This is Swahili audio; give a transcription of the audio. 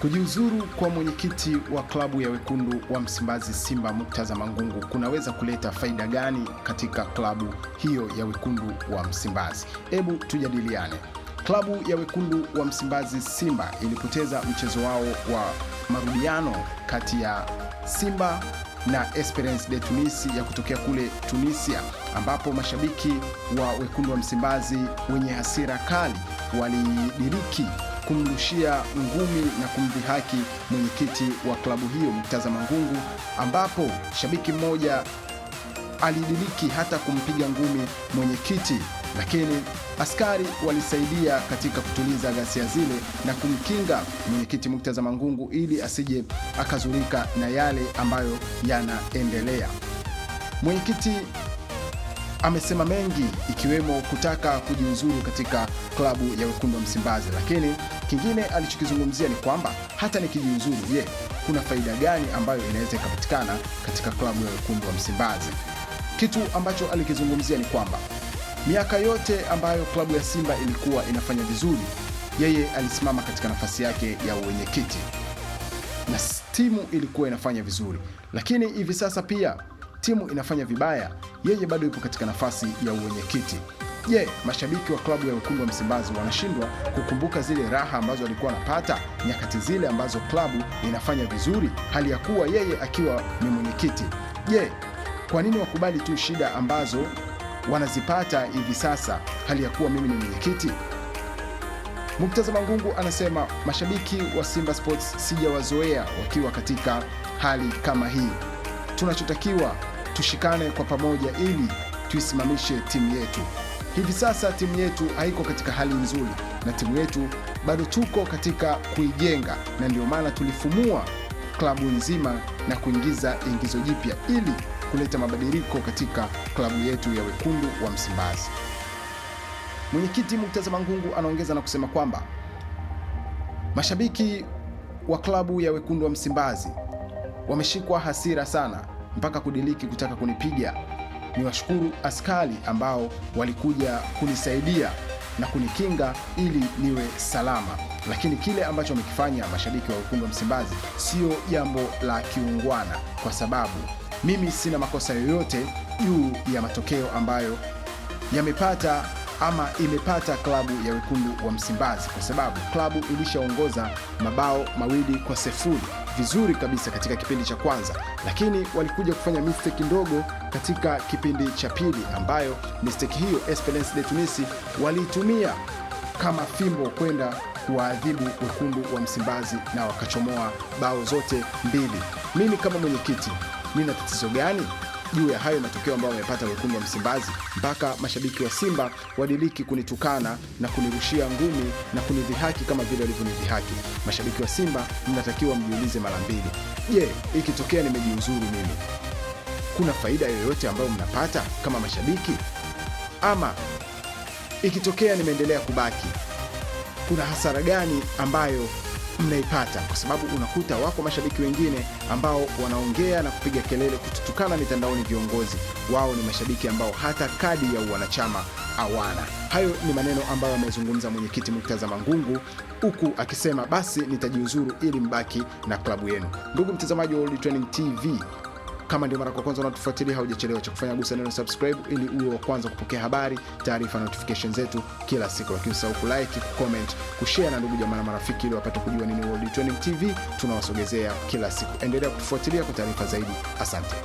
Kujiuzuru kwa mwenyekiti wa klabu ya wekundu wa Msimbazi Simba Murtaza Mangungu kunaweza kuleta faida gani katika klabu hiyo ya wekundu wa Msimbazi? Hebu tujadiliane. Klabu ya wekundu wa Msimbazi Simba ilipoteza mchezo wao wa marudiano kati ya Simba na Esperance de Tunis ya kutokea kule Tunisia, ambapo mashabiki wa wekundu wa Msimbazi wenye hasira kali walidiriki kumrushia ngumi na kumdhihaki mwenyekiti wa klabu hiyo Murtaza Mangungu, ambapo shabiki mmoja alidiriki hata kumpiga ngumi mwenyekiti, lakini askari walisaidia katika kutuliza ghasia zile na kumkinga mwenyekiti Murtaza Mangungu ili asije akazurika na yale ambayo yanaendelea. Mwenyekiti amesema mengi ikiwemo kutaka kujiuzuru katika klabu ya wekundu wa Msimbazi, lakini kingine alichokizungumzia ni kwamba hata nikijiuzuru, kuna faida gani ambayo inaweza ikapatikana katika klabu ya wekundu wa Msimbazi? Kitu ambacho alikizungumzia ni kwamba miaka yote ambayo klabu ya Simba ilikuwa inafanya vizuri, yeye alisimama katika nafasi yake ya uwenyekiti na timu ilikuwa inafanya vizuri, lakini hivi sasa pia timu inafanya vibaya, yeye bado yupo katika nafasi ya uwenyekiti. Mashabiki wa klabu ya wekundu wa Msimbazi wanashindwa kukumbuka zile raha ambazo walikuwa wanapata nyakati zile ambazo klabu inafanya vizuri, hali ya kuwa yeye akiwa ni mwenyekiti? Kwa nini wakubali tu shida ambazo wanazipata hivi sasa hali ya kuwa mimi ni mwenyekiti? Murtaza Mangungu anasema mashabiki wa Simba Sports sijawazoea wakiwa katika hali kama hii. Tunachotakiwa tushikane kwa pamoja ili tuisimamishe timu yetu. Hivi sasa timu yetu haiko katika hali nzuri na timu yetu bado tuko katika kuijenga, na ndio maana tulifumua klabu nzima na kuingiza ingizo jipya ili kuleta mabadiliko katika klabu yetu ya wekundu wa Msimbazi. Mwenyekiti Murtaza Mangungu anaongeza na kusema kwamba mashabiki wa klabu ya wekundu wa Msimbazi wameshikwa hasira sana mpaka kudiliki kutaka kunipiga. Niwashukuru askari ambao walikuja kunisaidia na kunikinga ili niwe salama, lakini kile ambacho wamekifanya mashabiki wa wekundu wa Msimbazi sio jambo la kiungwana, kwa sababu mimi sina makosa yoyote juu ya matokeo ambayo yamepata ama imepata klabu ya wekundu wa Msimbazi, kwa sababu klabu ilishaongoza mabao 2-0 vizuri kabisa katika kipindi cha kwanza, lakini walikuja kufanya mistake ndogo katika kipindi cha pili, ambayo mistake hiyo Esperance de Tunis waliitumia kama fimbo kwenda kuwaadhibu wekundu wa Msimbazi na wakachomoa bao zote mbili. Mimi kama mwenyekiti nina tatizo gani juu ya hayo matokeo ambayo wamepata wekundu wa Msimbazi mpaka mashabiki wa Simba wadiliki kunitukana na kunirushia ngumi na kunidhihaki kama vile walivyonidhihaki? Mashabiki wa Simba mnatakiwa mjiulize mara mbili. Ikitokea nimejiuzuru mimi, kuna faida yoyote ambayo mnapata kama mashabiki? Ama ikitokea nimeendelea kubaki, kuna hasara gani ambayo mnaipata? Kwa sababu unakuta wako mashabiki wengine ambao wanaongea na kupiga kelele kututukana mitandaoni viongozi wao, ni mashabiki ambao hata kadi ya wanachama hawana. Hayo ni maneno ambayo amezungumza mwenyekiti Murtaza Mangungu, huku akisema basi nitajiuzuru ili mbaki na klabu yenu. Ndugu mtazamaji wa World Trending TV, kama ndio mara kwa kwanza unatufuatilia, haujachelewa cha kufanya, gusa neno subscribe ili uwe wa kwanza kupokea habari, taarifa na notification zetu kila siku. Lakini usahau kulike, kucomment, kushare na ndugu jamaa na marafiki ili wapate kujua nini World Trending TV tunawasogezea kila siku. Endelea kutufuatilia kwa taarifa zaidi. Asante.